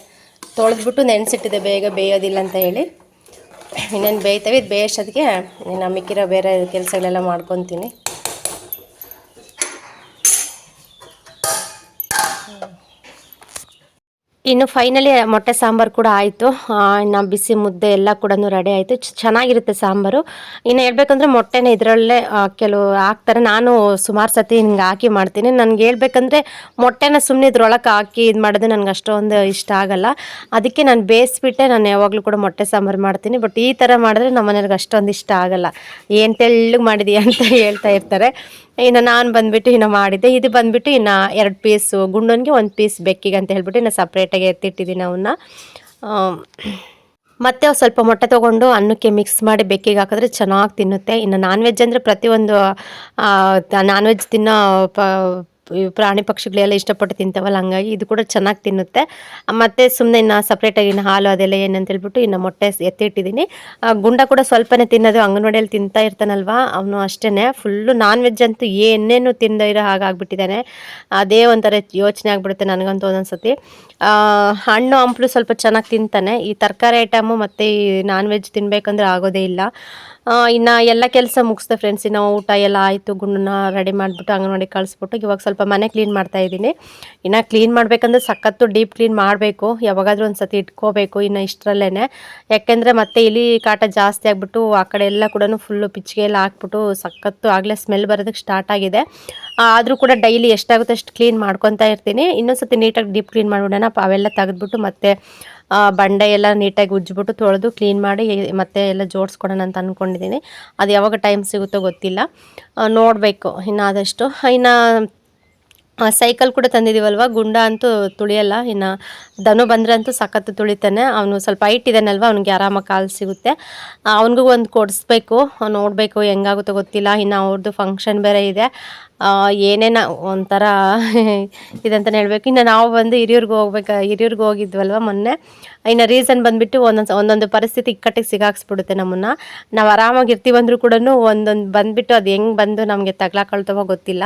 ತೊಳೆದ್ಬಿಟ್ಟು ನೆನೆಸಿಟ್ಟಿದ್ದೆ, ಬೇಗ ಬೇಯೋದಿಲ್ಲ ಅಂತ ಹೇಳಿ. ಇನ್ನೇನು ಬೇಯ್ತವೆ. ಇದು ಬೇಯಿಸೋದಕ್ಕೆ ಇನ್ನು ಮಿಕ್ಕಿರೋ ಬೇರೆ ಕೆಲಸಗಳೆಲ್ಲ ಮಾಡ್ಕೊತೀನಿ. ಇನ್ನು ಫೈನಲಿ ಮೊಟ್ಟೆ ಸಾಂಬಾರು ಕೂಡ ಆಯಿತು. ಇನ್ನು ಬಿಸಿ ಮುದ್ದೆ ಎಲ್ಲ ಕೂಡ ರೆಡಿ ಆಯಿತು. ಚೆನ್ನಾಗಿರುತ್ತೆ ಸಾಂಬಾರು. ಇನ್ನು ಹೇಳ್ಬೇಕಂದ್ರೆ ಮೊಟ್ಟೆನ ಇದರಲ್ಲೇ ಕೆಲವು ಹಾಕ್ತಾರೆ. ನಾನು ಸುಮಾರು ಸತಿ ಹಿಂಗೆ ಹಾಕಿ ಮಾಡ್ತೀನಿ. ನನಗೆ ಹೇಳ್ಬೇಕಂದ್ರೆ ಮೊಟ್ಟೆನ ಸುಮ್ಮನೆ ಇದ್ರೊಳಗೆ ಹಾಕಿ ಇದು ಮಾಡೋದು ನನಗೆ ಅಷ್ಟೊಂದು ಇಷ್ಟ ಆಗಲ್ಲ. ಅದಕ್ಕೆ ನಾನು ಬೇಯಿಸ್ಬಿಟ್ಟೆ ನಾನು ಯಾವಾಗಲೂ ಕೂಡ ಮೊಟ್ಟೆ ಸಾಂಬಾರು ಮಾಡ್ತೀನಿ. ಬಟ್ ಈ ಥರ ಮಾಡಿದ್ರೆ ನಮ್ಮ ಮನೆಯವ್ರಿಗೆ ಅಷ್ಟೊಂದು ಇಷ್ಟ ಆಗಲ್ಲ. ಏನು ತೆಳ್ಳಗೆ ಮಾಡಿದೀಯ ಅಂತ ಹೇಳ್ತಾ ಇರ್ತಾರೆ. ಇನ್ನು ನಾನು ಬಂದುಬಿಟ್ಟು ಇನ್ನು ಮಾಡಿದ್ದೆ. ಇದು ಬಂದುಬಿಟ್ಟು ಇನ್ನು 2 ಪೀಸು ಗುಂಡನಿಗೆ, 1 ಪೀಸ್ ಬೆಕ್ಕಿಗೆ ಅಂತ ಹೇಳ್ಬಿಟ್ಟು ಇನ್ನು ಸಪ್ರೇಟಾಗಿ ಎತ್ತಿಟ್ಟಿದ್ದೀನಿ ಅವನ್ನ. ಮತ್ತು ಸ್ವಲ್ಪ ಮೊಟ್ಟೆ ತೊಗೊಂಡು ಅನ್ನಕ್ಕೆ ಮಿಕ್ಸ್ ಮಾಡಿ ಬೆಕ್ಕಿಗೆ ಹಾಕಿದ್ರೆ ಚೆನ್ನಾಗಿ ತಿನ್ನುತ್ತೆ. ಇನ್ನು ನಾನ್ ವೆಜ್ ಅಂದರೆ ಪ್ರತಿಯೊಂದು ನಾನ್ ವೆಜ್ ತಿನ್ನೋ ಪ್ರಾಣಿ ಪಕ್ಷಿಗಳೆಲ್ಲ ಇಷ್ಟಪಟ್ಟು ತಿಂತಾವಲ್ಲ, ಹಂಗಾಗಿ ಇದು ಕೂಡ ಚೆನ್ನಾಗಿ ತಿನ್ನುತ್ತೆ. ಮತ್ತು ಸುಮ್ಮನೆ ಇನ್ನು ಸಪ್ರೇಟಾಗಿ ಇನ್ನು ಹಾಲು ಅದೆಲ್ಲ ಏನಂತ ಹೇಳ್ಬಿಟ್ಟು ಇನ್ನು ಮೊಟ್ಟೆ ಎತ್ತಿಟ್ಟಿದ್ದೀನಿ. ಗುಂಡ ಕೂಡ ಸ್ವಲ್ಪನೇ ತಿನ್ನೋದು, ಅಂಗನವಾಡಿಯಲ್ಲಿ ತಿಂತಾ ಇರ್ತಾನಲ್ವ ಅವನು ಅಷ್ಟೇ. ಫುಲ್ಲು ನಾನ್ ವೆಜ್ ಅಂತೂ ಏನೇನು ತಿಂದೇ ಇರೋ ಹಾಗಾಗ್ಬಿಟ್ಟಿದ್ದಾನೆ. ಅದೇ ಒಂಥರ ಯೋಚನೆ ಆಗಿಬಿಡುತ್ತೆ ನನಗಂತೂ ಒಂದೊಂದು ಸತಿ. ಹಣ್ಣು ಹಂಪಲು ಸ್ವಲ್ಪ ಚೆನ್ನಾಗಿ ತಿಂತಾನೆ. ಈ ತರಕಾರಿ ಐಟಮು ಮತ್ತು ಈ ನಾನ್ ವೆಜ್ ತಿನ್ನಬೇಕಂದ್ರೆ ಆಗೋದೇ ಇಲ್ಲ. ಇನ್ನು ಎಲ್ಲ ಕೆಲಸ ಮುಗಿಸ್ದೆ ಫ್ರೆಂಡ್ಸ್. ಇನ್ನು ಊಟ ಎಲ್ಲ ಆಯಿತು, ಗುಂಡನ್ನ ರೆಡಿ ಮಾಡಿಬಿಟ್ಟು ಅಂಗನವಾಡಿಗೆ ಕಳಿಸ್ಬಿಟ್ಟು ಇವಾಗ ಸ್ವಲ್ಪ ಮನೆ ಕ್ಲೀನ್ ಮಾಡ್ತಾಯಿದ್ದೀನಿ. ಇನ್ನು ಕ್ಲೀನ್ ಮಾಡಬೇಕಂದ್ರೆ ಸಖತ್ತು ಡೀಪ್ ಕ್ಲೀನ್ ಮಾಡಬೇಕು, ಯಾವಾಗಾದರೂ ಒಂದು ಸತಿ ಇಟ್ಕೋಬೇಕು ಇನ್ನು ಇಷ್ಟರಲ್ಲೇ. ಯಾಕೆಂದರೆ ಮತ್ತೆ ಇಲಿ ಕಾಟ ಜಾಸ್ತಿ ಆಗಿಬಿಟ್ಟು ಆ ಕಡೆ ಎಲ್ಲ ಕೂಡ ಫುಲ್ಲು ಪಿಚ್ಚಿಗೆ ಎಲ್ಲ ಹಾಕ್ಬಿಟ್ಟು ಸಖತ್ತು ಆಗಲೇ ಸ್ಮೆಲ್ ಬರೋದಕ್ಕೆ ಸ್ಟಾರ್ಟ್ ಆಗಿದೆ. ಆದರೂ ಕೂಡ ಡೈಲಿ ಎಷ್ಟಾಗುತ್ತೆ ಅಷ್ಟು ಕ್ಲೀನ್ ಮಾಡ್ಕೊತಾ ಇರ್ತೀನಿ. ಇನ್ನೊಂದು ಸತಿ ನೀಟಾಗಿ ಡೀಪ್ ಕ್ಲೀನ್ ಮಾಡಿಬಿಡೋಣ. ಅವೆಲ್ಲ ತೆಗೆದ್ಬಿಟ್ಟು ಮತ್ತೆ ಬಂಡೆ ಎಲ್ಲ ನೀಟಾಗಿ ಉಜ್ಜಿಬಿಟ್ಟು ತೊಳೆದು ಕ್ಲೀನ್ ಮಾಡಿ ಮತ್ತೆ ಎಲ್ಲ ಜೋಡಿಸ್ಕೊಡೋಣ ಅಂತ ಅಂದ್ಕೊಂಡಿದ್ದೀನಿ. ಅದು ಯಾವಾಗ ಟೈಮ್ ಸಿಗುತ್ತೋ ಗೊತ್ತಿಲ್ಲ, ನೋಡಬೇಕು ಇನ್ನು ಆದಷ್ಟು. ಇನ್ನು ಸೈಕಲ್ ಕೂಡ ತಂದಿದ್ದೀವಲ್ವ, ಗುಂಡ ಅಂತೂ ತುಳಿಯಲ್ಲ. ಇನ್ನು ದನು ಬಂದರೆ ಅಂತೂ ಸಖತ್ತು ತುಳಿತಾನೆ. ಅವನು ಸ್ವಲ್ಪ ಹೈಟ್ ಇದ್ದಾನಲ್ವ, ಅವ್ನಿಗೆ ಆರಾಮಾಗಿ ಕಾಲು ಸಿಗುತ್ತೆ. ಅವನಿಗೂ ಒಂದು ಕೊಡಿಸ್ಬೇಕು, ನೋಡಬೇಕು ಹೆಂಗಾಗುತ್ತೋ ಗೊತ್ತಿಲ್ಲ. ಇನ್ನು ಅವ್ರದ್ದು ಫಂಕ್ಷನ್ ಬೇರೆ ಇದೆ. ಏನೇನ ಒಂಥರ ಇದಂತಲೇ ಹೇಳ್ಬೇಕು. ಇನ್ನು ನಾವು ಬಂದು ಹಿರಿಯೂರ್ಗೆ ಹೋಗಿದ್ವಲ್ವ ಮೊನ್ನೆ. ಇನ್ನು ರೀಸನ್ ಬಂದುಬಿಟ್ಟು ಒಂದೊಂದು ಪರಿಸ್ಥಿತಿ ಇಕ್ಕಟ್ಟಿಗೆ ಸಿಗಾಕ್ಸ್ಬಿಡುತ್ತೆ ನಮ್ಮನ್ನು. ನಾವು ಆರಾಮಾಗಿರ್ತೀವಂದ್ರೂ ಕೂಡ ಒಂದೊಂದು ಬಂದುಬಿಟ್ಟು ಅದು ಹೆಂಗೆ ಬಂದು ನಮಗೆ ತಗ್ಲಾಕೊಳ್ತವೋ ಗೊತ್ತಿಲ್ಲ.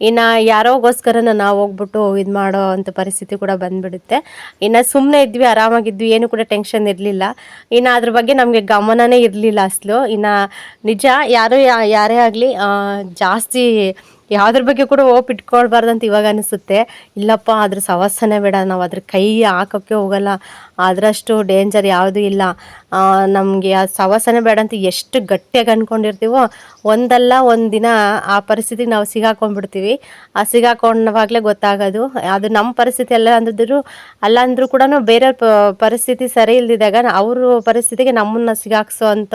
ಇನ್ನು ಯಾರೋಗೋಸ್ಕರ ನಾವು ಹೋಗ್ಬಿಟ್ಟು ಇದು ಮಾಡೋ ಅಂಥ ಪರಿಸ್ಥಿತಿ ಕೂಡ ಬಂದುಬಿಡುತ್ತೆ. ಇನ್ನು ಸುಮ್ಮನೆ ಇದ್ವಿ, ಆರಾಮಾಗಿದ್ವಿ, ಏನು ಕೂಡ ಟೆನ್ಷನ್ ಇರಲಿಲ್ಲ. ಇನ್ನು ಅದ್ರ ಬಗ್ಗೆ ನಮಗೆ ಗಮನನೇ ಇರಲಿಲ್ಲ ಅಸಲು. ಇನ್ನು ನಿಜ ಯಾರೇ ಆಗಲಿ ಜಾಸ್ತಿ ಯಾವುದ್ರ ಬಗ್ಗೆ ಕೂಡ ಹೋಪ್ ಇಟ್ಕೊಳ್ಬಾರ್ದಂತ ಇವಾಗ ಅನಿಸುತ್ತೆ. ಇಲ್ಲಪ್ಪ ಅದ್ರ ಸವಸ್ಸನೇ ಬೇಡ, ನಾವು ಅದ್ರ ಕೈ ಹಾಕೋಕ್ಕೆ ಹೋಗಲ್ಲ, ಅದರಷ್ಟು ಡೇಂಜರ್ ಯಾವುದೂ ಇಲ್ಲ, ನಮಗೆ ಆ ಸವಸನೆ ಬೇಡ ಅಂತ ಎಷ್ಟು ಗಟ್ಟಿಯಾಗಿ ಅಂದ್ಕೊಂಡಿರ್ತೀವೋ ಒಂದಲ್ಲ ಒಂದು ದಿನ ಆ ಪರಿಸ್ಥಿತಿಗೆ ನಾವು ಸಿಗಾಕೊಂಡ್ಬಿಡ್ತೀವಿ. ಆ ಸಿಗಾಕೊಂಡವಾಗಲೇ ಗೊತ್ತಾಗೋದು ಅದು ನಮ್ಮ ಪರಿಸ್ಥಿತಿ ಅಲ್ಲ ಅಂದರೂ ಕೂಡ ಬೇರೆಯವ್ರ ಪರಿಸ್ಥಿತಿ ಸರಿ ಇಲ್ದಿದ್ದಾಗ ಅವ್ರ ಪರಿಸ್ಥಿತಿಗೆ ನಮ್ಮನ್ನು ಸಿಗಾಕ್ಸೋ ಅಂಥ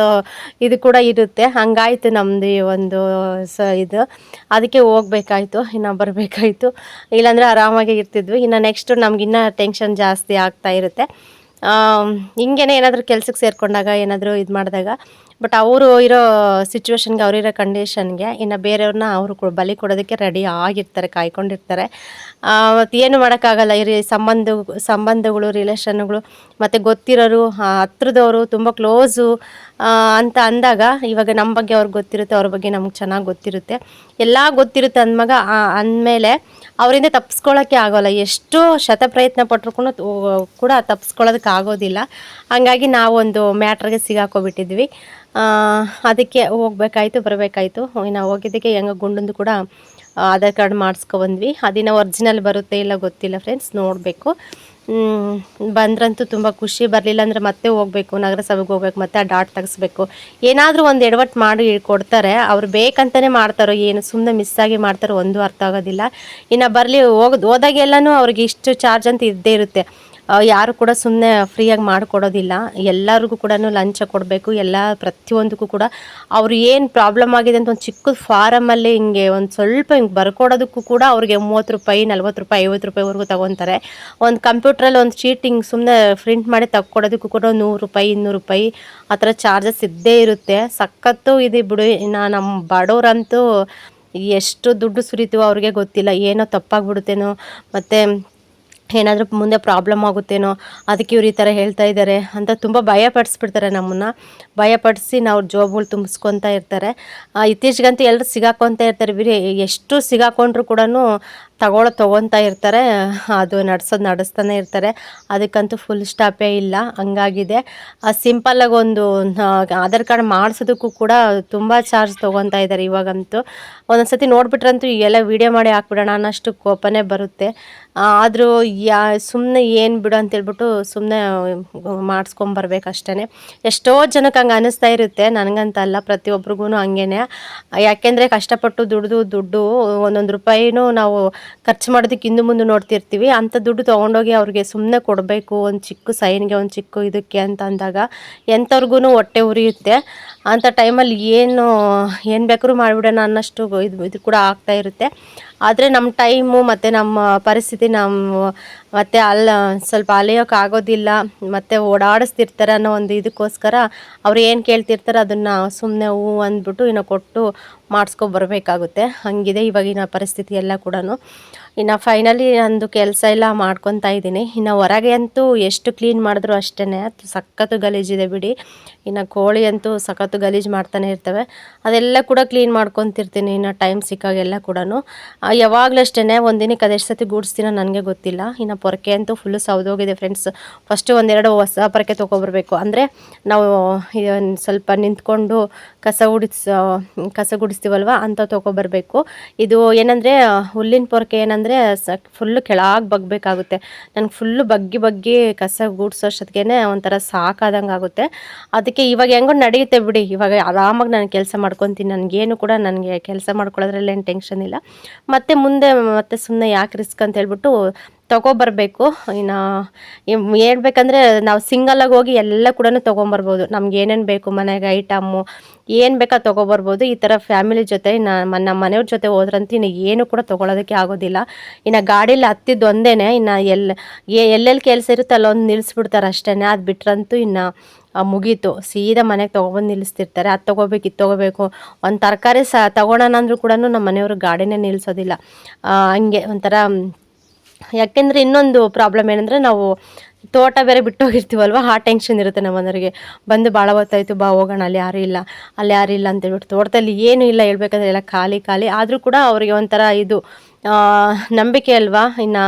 ಇದು ಕೂಡ ಇರುತ್ತೆ. ಹಂಗಾಯಿತು ನಮ್ಮದು ಒಂದು ಇದು. ಅದಕ್ಕೆ ಹೋಗ್ಬೇಕಾಯ್ತು, ಇನ್ನು ಬರಬೇಕಾಯ್ತು. ಇಲ್ಲಾಂದರೆ ಆರಾಮಾಗಿ ಇರ್ತಿದ್ವಿ. ಇನ್ನು ನೆಕ್ಸ್ಟು ನಮಗಿನ್ನ ಟೆನ್ಷನ್ ಜಾಸ್ತಿ ಆಗ್ತಾ ಇರುತ್ತೆ. ಹಿಂಗೇನೆ ಏನಾದರೂ ಕೆಲ್ಸಕ್ಕೆ ಸೇರಿಕೊಂಡಾಗ ಏನಾದರೂ ಇದು ಮಾಡಿದಾಗ. ಬಟ್ ಅವರು ಇರೋ ಸಿಚುವೇಶನ್ಗೆ, ಅವರಿರೋ ಕಂಡೀಷನ್ಗೆ ಇನ್ನು ಬೇರೆಯವ್ರನ್ನ ಅವರು ಬಲಿ ಕೊಡೋದಕ್ಕೆ ರೆಡಿ ಆಗಿರ್ತಾರೆ, ಕಾಯ್ಕೊಂಡಿರ್ತಾರೆ. ಮತ್ತು ಏನು ಮಾಡೋಕ್ಕಾಗಲ್ಲ. ಈ ಸಂಬಂಧಗಳು, ರಿಲೇಷನ್ಗಳು ಮತ್ತು ಗೊತ್ತಿರೋರು, ಹತ್ರದವರು, ತುಂಬ ಕ್ಲೋಸು ಅಂತ ಅಂದಾಗ ಇವಾಗ ನಮ್ಮ ಬಗ್ಗೆ ಅವ್ರಿಗೆ ಗೊತ್ತಿರುತ್ತೆ, ಅವ್ರ ಬಗ್ಗೆ ನಮ್ಗೆ ಚೆನ್ನಾಗಿ ಗೊತ್ತಿರುತ್ತೆ, ಎಲ್ಲ ಗೊತ್ತಿರುತ್ತೆ ಅಂದಮೇಲೆ ಅವರಿಂದ ತಪ್ಪಿಸ್ಕೊಳ್ಳೋಕ್ಕೆ ಆಗೋಲ್ಲ. ಎಷ್ಟು ಶತಪ್ರಯತ್ನ ಪಟ್ಟರು ಕೂಡ ತಪ್ಪಿಸ್ಕೊಳ್ಳೋದಕ್ಕೆ ಆಗೋದಿಲ್ಲ. ಹಾಗಾಗಿ ನಾವೊಂದು ಮ್ಯಾಟ್ರಿಗೆ ಸಿಗಾಕೋಬಿಟ್ಟಿದ್ವಿ. ಅದಕ್ಕೆ ಹೋಗ್ಬೇಕಾಯ್ತು, ಬರಬೇಕಾಯ್ತು. ನಾವು ಹೋಗಿದ್ದಕ್ಕೆ ಹೆಂಗೆ ಗುಂಡಂದು ಕೂಡ ಆಧಾರ್ ಕಾರ್ಡ್ ಮಾಡಿಸ್ಕೊಬಂದ್ವಿ. ಅದಿನ ಒರಿಜಿನಲ್ ಬರುತ್ತೆ ಇಲ್ಲ ಗೊತ್ತಿಲ್ಲ ಫ್ರೆಂಡ್ಸ್, ನೋಡಬೇಕು. ಬಂದ್ರಂತೂ ತುಂಬ ಖುಷಿ. ಬರಲಿಲ್ಲ ಅಂದರೆ ಮತ್ತೆ ಹೋಗಬೇಕು, ನಗರಸಭೆಗೆ ಹೋಗ್ಬೇಕು, ಮತ್ತೆ ಆ ಡಾಟ್ ತೆಗಿಸ್ಬೇಕು. ಏನಾದರೂ ಒಂದು ಎಡವಟ್ಟು ಮಾಡಿ ಕೊಡ್ತಾರೆ, ಅವ್ರು ಬೇಕಂತಲೇ ಮಾಡ್ತಾರೋ ಏನು ಸುಮ್ಮನೆ ಮಿಸ್ಸಾಗಿ ಮಾಡ್ತಾರೋ ಒಂದು ಅರ್ಥ ಆಗೋದಿಲ್ಲ. ಇನ್ನು ಬರಲಿ ಹೋದಾಗೆಲ್ಲನೂ ಅವ್ರಿಗೆ ಇಷ್ಟು ಚಾರ್ಜ್ ಅಂತ ಇದ್ದೇ ಇರುತ್ತೆ. ಯಾರು ಕೂಡ ಸುಮ್ಮನೆ ಫ್ರೀಯಾಗಿ ಮಾಡಿಕೊಡೋದಿಲ್ಲ. ಎಲ್ಲರಿಗೂ ಕೂಡ ಲಂಚ ಕೊಡಬೇಕು. ಪ್ರತಿಯೊಂದಕ್ಕೂ ಕೂಡ ಅವರು ಏನು ಪ್ರಾಬ್ಲಮ್ ಆಗಿದೆ ಅಂತ ಒಂದು ಚಿಕ್ಕ ಫಾರಮಲ್ಲಿ ಹಿಂಗೆ ಒಂದು ಸ್ವಲ್ಪ ಹಿಂಗೆ ಬರ್ಕೊಡೋದಕ್ಕೂ ಕೂಡ ಅವ್ರಿಗೆ 30 ರೂಪಾಯಿ, 40 ರೂಪಾಯಿ, 50 ರೂಪಾಯಿವರೆಗೂ ತೊಗೊತಾರೆ. ಒಂದು ಕಂಪ್ಯೂಟ್ರಲ್ಲಿ ಒಂದು ಶೀಟ್ ಹಿಂಗೆ ಸುಮ್ಮನೆ ಪ್ರಿಂಟ್ ಮಾಡಿ ತಕ್ಕೊಡೋದಕ್ಕೂ ಕೂಡ 100 ರೂಪಾಯಿ, 200 ರೂಪಾಯಿ ಆ ಥರ ಚಾರ್ಜಸ್ ಇದ್ದೇ ಇರುತ್ತೆ. ಸಖತ್ತು ಇದೆ ಬಿಡು. ಇನ್ನು ನಮ್ಮ ಬಡವ್ರಂತೂ ಎಷ್ಟು ದುಡ್ಡು ಸುರಿತೀವೋ ಅವ್ರಿಗೆ ಗೊತ್ತಿಲ್ಲ. ಏನೋ ತಪ್ಪಾಗ್ಬಿಡುತ್ತೇನೋ, ಮತ್ತು ಏನಾದರೂ ಮುಂದೆ ಪ್ರಾಬ್ಲಮ್ ಆಗುತ್ತೇನೋ, ಅದಕ್ಕೆ ಇವ್ರು ಈ ಥರ ಹೇಳ್ತಾ ಇದ್ದಾರೆ ಅಂತ ತುಂಬ ಭಯಪಡಿಸ್ಬಿಡ್ತಾರೆ ನಮ್ಮನ್ನು. ಭಯಪಡಿಸಿ ನಾವು ಜೋಬುಗಳು ತುಂಬಿಸ್ಕೊತಾ ಇರ್ತಾರೆ. ಇತ್ತೀಚೆಗಂತೂ ಎಲ್ಲರೂ ಸಿಗಾಕೊತಾ ಇರ್ತಾರೆ. ಎಷ್ಟು ಸಿಗಾಕೊಂಡ್ರು ಕೂಡ ತೊಗೊತಾ ಇರ್ತಾರೆ. ಅದು ನಡೆಸ್ತಾನೆ ಇರ್ತಾರೆ. ಅದಕ್ಕಂತೂ ಫುಲ್ ಸ್ಟಾಪೇ ಇಲ್ಲ. ಹಂಗಾಗಿದೆ. ಸಿಂಪಲ್ಲಾಗಿ ಒಂದು ಆಧಾರ್ ಕಾರ್ಡ್ ಮಾಡಿಸೋದಕ್ಕೂ ಕೂಡ ತುಂಬ ಚಾರ್ಜ್ ತೊಗೊತಾ ಇದ್ದಾರೆ ಇವಾಗಂತೂ. ಒಂದೊಂದು ಸತಿ ನೋಡಿಬಿಟ್ರಂತೂ ಎಲ್ಲ ವೀಡಿಯೋ ಮಾಡಿ ಹಾಕ್ಬಿಡೋಣ ಅನ್ನೋಷ್ಟು ಕೋಪನೇ ಬರುತ್ತೆ. ಆದರೂ ಸುಮ್ಮನೆ ಏನು ಬಿಡು ಅಂತೇಳ್ಬಿಟ್ಟು ಸುಮ್ಮನೆ ಮಾಡಿಸ್ಕೊಂಬರ್ಬೇಕು ಅಷ್ಟೇ. ಎಷ್ಟೋ ಜನಕ್ಕೆ ಹಂಗೆ ಅನ್ನಿಸ್ತಾ ಇರುತ್ತೆ, ನನಗಂತಲ್ಲ, ಪ್ರತಿಯೊಬ್ರಿಗೂ ಹಂಗೇನೆ. ಯಾಕೆಂದರೆ ಕಷ್ಟಪಟ್ಟು ದುಡ್ಡು ಒಂದೊಂದು ರೂಪಾಯಿನೂ ನಾವು ಖರ್ಚು ಮಾಡೋದಕ್ಕೆ ಹಿಂದೆ ಮುಂದೆ ನೋಡ್ತಿರ್ತೀವಿ. ಅಂಥ ದುಡ್ಡು ತೊಗೊಂಡೋಗಿ ಅವ್ರಿಗೆ ಸುಮ್ಮನೆ ಕೊಡಬೇಕು, ಒಂದು ಚಿಕ್ಕ ಸೈನ್ಗೆ, ಒಂದು ಚಿಕ್ಕ ಇದಕ್ಕೆ ಅಂತ ಅಂದಾಗ ಎಂಥವ್ರಿಗೂ ಹೊಟ್ಟೆ ಉರಿಯುತ್ತೆ. ಅಂಥ ಟೈಮಲ್ಲಿ ಏನು ಬೇಕಾದ್ರೂ ಮಾಡಿಬಿಡೋಣ ಅನ್ನೋಷ್ಟು ಇದು ಕೂಡ ಆಗ್ತಾ ಇರುತ್ತೆ. ಆದರೆ ನಮ್ಮ ಟೈಮು ಮತ್ತು ನಮ್ಮ ಪರಿಸ್ಥಿತಿ, ನಮ್ಮ ಮತ್ತು ಸ್ವಲ್ಪ ಅಲೆಯೋಕ್ಕಾಗೋದಿಲ್ಲ ಮತ್ತು ಓಡಾಡಿಸ್ತಿರ್ತಾರೆ ಅನ್ನೋ ಒಂದು ಇದಕ್ಕೋಸ್ಕರ ಅವ್ರು ಏನು ಕೇಳ್ತಿರ್ತಾರೆ ಅದನ್ನು ಸುಮ್ಮನೆ ಹೂ ಅಂದ್ಬಿಟ್ಟು ಕೊಟ್ಟು ಮಾಡಿಸ್ಕೊಬರ್ಬೇಕಾಗುತ್ತೆ. ಹಾಗಿದೆ ಇವಾಗಿನ ಪರಿಸ್ಥಿತಿ ಎಲ್ಲ ಕೂಡ. ಇನ್ನು ಫೈನಲಿ ನಂದು ಕೆಲಸ ಎಲ್ಲ ಮಾಡ್ಕೊತಾ ಇದ್ದೀನಿ. ಇನ್ನು ಹೊರಗೆ ಅಂತೂ ಎಷ್ಟು ಕ್ಲೀನ್ ಮಾಡಿದ್ರು ಅಷ್ಟೇ, ಸಖತ್ತು ಗಲೀಜಿದೆ ಬಿಡಿ. ಇನ್ನು ಕೋಳಿ ಅಂತೂ ಸಖತ್ತು ಗಲೀಜು ಮಾಡ್ತಾನೆ ಇರ್ತವೆ, ಅದೆಲ್ಲ ಕೂಡ ಕ್ಲೀನ್ ಮಾಡ್ಕೊತಿರ್ತೀನಿ ಇನ್ನು ಟೈಮ್ ಸಿಕ್ಕಾಗೆಲ್ಲ ಕೂಡ. ಯಾವಾಗಲೂ ಅಷ್ಟೇ, ಒಂದಿನಕ್ಕೆ ಅದೆಷ್ಟು ಸತಿ ಗೂಡಿಸ್ತೀನೋ ನನಗೆ ಗೊತ್ತಿಲ್ಲ. ಇನ್ನು ಪೊರಕೆ ಅಂತೂ ಫುಲ್ಲು ಸೌದೋಗಿದೆ ಫ್ರೆಂಡ್ಸ್. ಫಸ್ಟು ಒಂದೆರಡು ಹೊಸ ಪೊರಕೆ ತೊಗೊಬರ್ಬೇಕು. ಅಂದರೆ ನಾವು ಸ್ವಲ್ಪ ನಿಂತ್ಕೊಂಡು ಕಸ ಗುಡಿಸ್ತೀವಲ್ವ ಅಂತ ತೊಗೊಬರ್ಬೇಕು. ಇದು ಏನಂದರೆ ಹುಲ್ಲಿನ ಪೊರಕೆ ಏನಂದರೆ ಫುಲ್ಲು ಕೆಳಗೆ ಬಗ್ಬೇಕಾಗುತ್ತೆ. ನನಗೆ ಫುಲ್ಲು ಬಗ್ಗಿ ಕಸ ಗುಡಿಸೋಷ್ಟೊತ್ತಿಗೆ ಒಂಥರ ಸಾಕಾದಂಗೆ ಆಗುತ್ತೆ. ಅದಕ್ಕೆ ಇವಾಗ ಹೆಂಗೋ ನಡೆಯುತ್ತೆ ಬಿಡಿ, ಇವಾಗ ಆರಾಮಾಗಿ ನಾನು ಕೆಲಸ ಮಾಡ್ಕೊತೀನಿ. ನನಗೇನು ಕೂಡ ನನಗೆ ಕೆಲಸ ಮಾಡ್ಕೊಳ್ಳೋದ್ರಲ್ಲೇನು ಟೆನ್ಷನ್ ಇಲ್ಲ. ಮತ್ತು ಮುಂದೆ ಮತ್ತೆ ಸುಮ್ಮನೆ ಯಾಕೆ ರಿಸ್ಕ್ ಅಂತ ಹೇಳ್ಬಿಟ್ಟು ತೊಗೊಬರ್ಬೇಕು. ಇನ್ನು ಹೇಳ್ಬೇಕಂದ್ರೆ ನಾವು ಸಿಂಗಲಾಗಿ ಹೋಗಿ ಎಲ್ಲ ಕೂಡ ತೊಗೊಂಬರ್ಬೋದು. ನಮ್ಗೆ ಏನೇನು ಬೇಕು ಮನೆಗೆ ಐಟಮ್ಮು ಏನು ಬೇಕಾ ತೊಗೊಬರ್ಬೋದು. ಈ ಥರ ಫ್ಯಾಮಿಲಿ ಜೊತೆ ನಮ್ಮ ಮನೆಯವ್ರ ಜೊತೆ ಹೋದ್ರಂತೂ ಇನ್ನು ಏನು ಕೂಡ ತೊಗೊಳೋದಕ್ಕೆ ಆಗೋದಿಲ್ಲ. ಇನ್ನು ಗಾಡೀಲಿ ಹತ್ತಿದ್ದು ಒಂದೇ, ಇನ್ನು ಎಲ್ಲೆಲ್ಲಿ ಕೆಲಸ ಇರುತ್ತೆ ಅಲ್ಲೊಂದು ನಿಲ್ಲಿಸ್ಬಿಡ್ತಾರೆ ಅಷ್ಟೇ. ಅದು ಬಿಟ್ರಂತೂ ಇನ್ನು ಮುಗೀತು, ಸೀದಾ ಮನೆಗೆ ತೊಗೊಬಂದು ನಿಲ್ಲಿಸ್ತಿರ್ತಾರೆ. ಅದು ತೊಗೋಬೇಕು ಇದು ತೊಗೋಬೇಕು. ಒಂದು ತರಕಾರಿ ತೊಗೊಳೋಣ ಅಂದರೂ ಕೂಡ ನಮ್ಮ ಮನೆಯವರು ಗಾಡಿನೇ ನಿಲ್ಲಿಸೋದಿಲ್ಲ. ಹಂಗೆ ಒಂಥರ. ಯಾಕೆಂದರೆ ಇನ್ನೊಂದು ಪ್ರಾಬ್ಲಮ್ ಏನಂದರೆ ನಾವು ತೋಟ ಬೇರೆ ಬಿಟ್ಟೋಗಿರ್ತೀವಲ್ವ, ಆ ಟೆನ್ಷನ್ ಇರುತ್ತೆ ನಮ್ಮ ಮನೆಯವರಿಗೆ. ಬಂದು ಭಾಳ ಹೊತ್ತಾಯಿತು, ಬಾ ಹೋಗೋಣ, ಅಲ್ಲಿ ಯಾರೂ ಇಲ್ಲ ಅಂತೇಳ್ಬಿಟ್ಟು. ತೋಟದಲ್ಲಿ ಏನೂ ಇಲ್ಲ ಹೇಳ್ಬೇಕಂದ್ರೆ, ಎಲ್ಲ ಖಾಲಿ ಆದರೂ ಕೂಡ ಅವರಿಗೆ ಒಂಥರ ಇದು ನಂಬಿಕೆ ಅಲ್ವಾ. ಇನ್ನು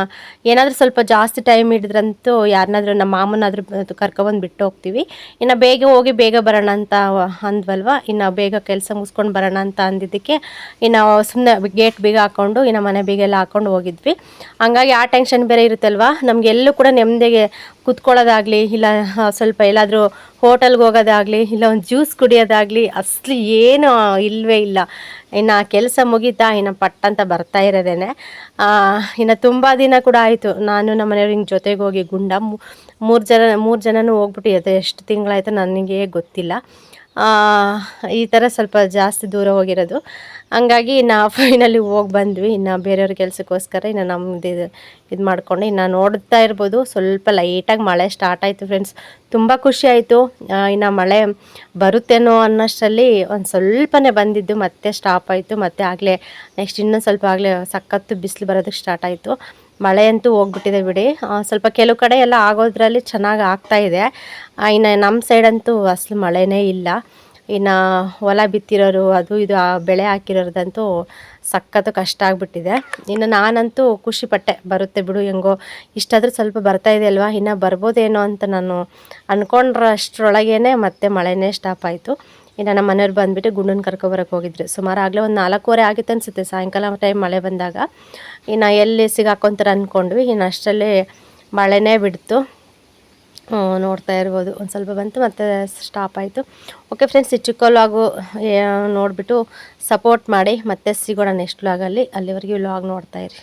ಏನಾದರೂ ಸ್ವಲ್ಪ ಜಾಸ್ತಿ ಟೈಮ್ ಹಿಡಿದ್ರಂತೂ ಯಾರನ್ನಾದ್ರೂ ನಮ್ಮ ಮಾಮನಾದರೂ ಕರ್ಕೊಬಂದು ಬಿಟ್ಟು ಹೋಗ್ತೀವಿ. ಇನ್ನು ಬೇಗ ಹೋಗಿ ಬೇಗ ಬರೋಣ ಅಂತ ಅಂದ್ವಲ್ವ, ಇನ್ನು ಬೇಗ ಕೆಲಸ ಮುಗಿಸ್ಕೊಂಡು ಬರೋಣ ಅಂತ ಅಂದಿದ್ದಕ್ಕೆ ಇನ್ನು ಸುಮ್ಮನೆ ಗೇಟ್ ಬೀಗ ಹಾಕ್ಕೊಂಡು ಇನ್ನು ಮನೆ ಬೀಗ ಎಲ್ಲ ಹಾಕ್ಕೊಂಡು ಹೋಗಿದ್ವಿ. ಹಂಗಾಗಿ ಆ ಟೆನ್ಷನ್ ಬೇರೆ ಇರುತ್ತಲ್ವ. ನಮಗೆಲ್ಲೂ ಕೂಡ ನೆಮ್ಮದಿಗೆ ಕೂತ್ಕೊಳ್ಳೋದಾಗಲಿ, ಇಲ್ಲ ಸ್ವಲ್ಪ ಎಲ್ಲಾದರೂ ಹೋಟೆಲ್ಗೆ ಹೋಗೋದಾಗಲಿ, ಇಲ್ಲ ಒಂದು ಜ್ಯೂಸ್ ಕುಡಿಯೋದಾಗಲಿ ಅಸಲು ಏನು ಇಲ್ಲವೇ ಇಲ್ಲ. ಇನ್ನು ಕೆಲಸ ಮುಗೀತಾ ಇನ್ನು ಪಟ್ಟಂತ ಬರ್ತಾ ಇರೋದೇನೆ. ಇನ್ನು ತುಂಬ ದಿನ ಕೂಡ ಆಯಿತು ನಾನು ನಮ್ಮ ಮನೆಯವ್ರು ಹಿಂಗೆ ಜೊತೆಗೆ ಹೋಗಿ ಮೂರು ಜನನೂ ಹೋಗ್ಬಿಟ್ಟು ಎಷ್ಟು ತಿಂಗಳಾಯಿತು ನನಗೆ ಗೊತ್ತಿಲ್ಲ. ಈ ಥರ ಸ್ವಲ್ಪ ಜಾಸ್ತಿ ದೂರ ಹೋಗಿರೋದು. ಹಂಗಾಗಿ ನಾವು ಫೈನಲಿ ಹೋಗಿ ಬಂದ್ವಿ. ಇನ್ನು ಬೇರೆಯವ್ರ ಕೆಲಸಕ್ಕೋಸ್ಕರ ಇನ್ನು ನಮ್ಮದು ಇದು ಮಾಡ್ಕೊಂಡು ಇನ್ನು ನೋಡ್ತಾ ಇರ್ಬೋದು, ಸ್ವಲ್ಪ ಲೈಟಾಗಿ ಮಳೆ ಸ್ಟಾರ್ಟ್ ಆಯಿತು ಫ್ರೆಂಡ್ಸ್. ತುಂಬ ಖುಷಿ ಆಯಿತು. ಇನ್ನು ಮಳೆ ಬರುತ್ತೇನೋ ಅನ್ನೋಷ್ಟರಲ್ಲಿ ಒಂದು ಸ್ವಲ್ಪನೇ ಬಂದಿದ್ದು ಮತ್ತೆ ಸ್ಟಾಪ್ ಆಯಿತು. ಮತ್ತು ಆಗಲೇ ನೆಕ್ಸ್ಟ್ ಇನ್ನೊಂದು ಸ್ವಲ್ಪ ಆಗಲೇ ಸಖತ್ತು ಬಿಸಿಲು ಬರೋದಕ್ಕೆ ಸ್ಟಾರ್ಟ್ ಆಯಿತು. ಮಳೆ ಅಂತೂ ಹೋಗ್ಬಿಟ್ಟಿದೆ ಬಿಡಿ. ಸ್ವಲ್ಪ ಕೆಲವು ಕಡೆ ಎಲ್ಲ ಆಗೋದ್ರಲ್ಲಿ ಚೆನ್ನಾಗಿ ಆಗ್ತಾಯಿದೆ. ಇನ್ನು ನಮ್ಮ ಸೈಡಂತೂ ಅಸಲು ಮಳೆನೇ ಇಲ್ಲ. ಇನ್ನು ಹೊಲ ಬಿತ್ತಿರೋರು ಅದು ಇದು ಬೆಳೆ ಹಾಕಿರೋದಂತೂ ಸಖತ್ತು ಕಷ್ಟ ಆಗಿಬಿಟ್ಟಿದೆ. ಇನ್ನು ನಾನಂತೂ ಖುಷಿಪಟ್ಟೆ, ಬರುತ್ತೆ ಬಿಡು ಹೆಂಗೋ ಇಷ್ಟಾದರೂ ಸ್ವಲ್ಪ ಬರ್ತಾಯಿದೆ ಅಲ್ವಾ, ಇನ್ನು ಬರ್ಬೋದೇನೋ ಅಂತ ನಾನು ಅಂದ್ಕೊಂಡ್ರಷ್ಟರೊಳಗೇ ಮತ್ತೆ ಮಳೆನೇ ಸ್ಟಾಪ್ ಆಯಿತು. ಇನ್ನು ನಮ್ಮ ಮನೆಯವ್ರು ಬಂದುಬಿಟ್ಟು ಗುಂಡನ್ನ ಕರ್ಕೊಬರಕ್ಕೆ ಹೋಗಿದ್ರು. ಸುಮಾರು ಆಗಲೇ ಒಂದು 4:15 ಆಗಿತ್ತು ಅನಿಸುತ್ತೆ ಸಾಯಂಕಾಲ ಟೈಮ್ ಮಳೆ ಬಂದಾಗ. ಇನ್ನು ಎಲ್ಲಿ ಸಿಗಾಕೊಂತಾರೆ ಅಂದ್ಕೊಂಡ್ವಿ. ಇನ್ನು ಅಷ್ಟರಲ್ಲೇ ಮಳೆನೇ ಬಿಡ್ತು. ನೋಡ್ತಾ ಇರ್ಬೋದು, ಒಂದು ಸ್ವಲ್ಪ ಬಂತು ಮತ್ತೆ ಸ್ಟಾಪ್ ಆಯಿತು. ಓಕೆ ಫ್ರೆಂಡ್ಸ್, ಈ ಚಿಕ್ಕ ವ್ಲಾಗು ನೋಡಿಬಿಟ್ಟು ಸಪೋರ್ಟ್ ಮಾಡಿ. ಮತ್ತೆ ಸಿಗೋಣ ನೆಕ್ಸ್ಟ್ ವ್ಲಾಗಲ್ಲಿ. ಅಲ್ಲಿವರೆಗೆ ವ್ಲಾಗ್ ನೋಡ್ತಾಯಿರಿ.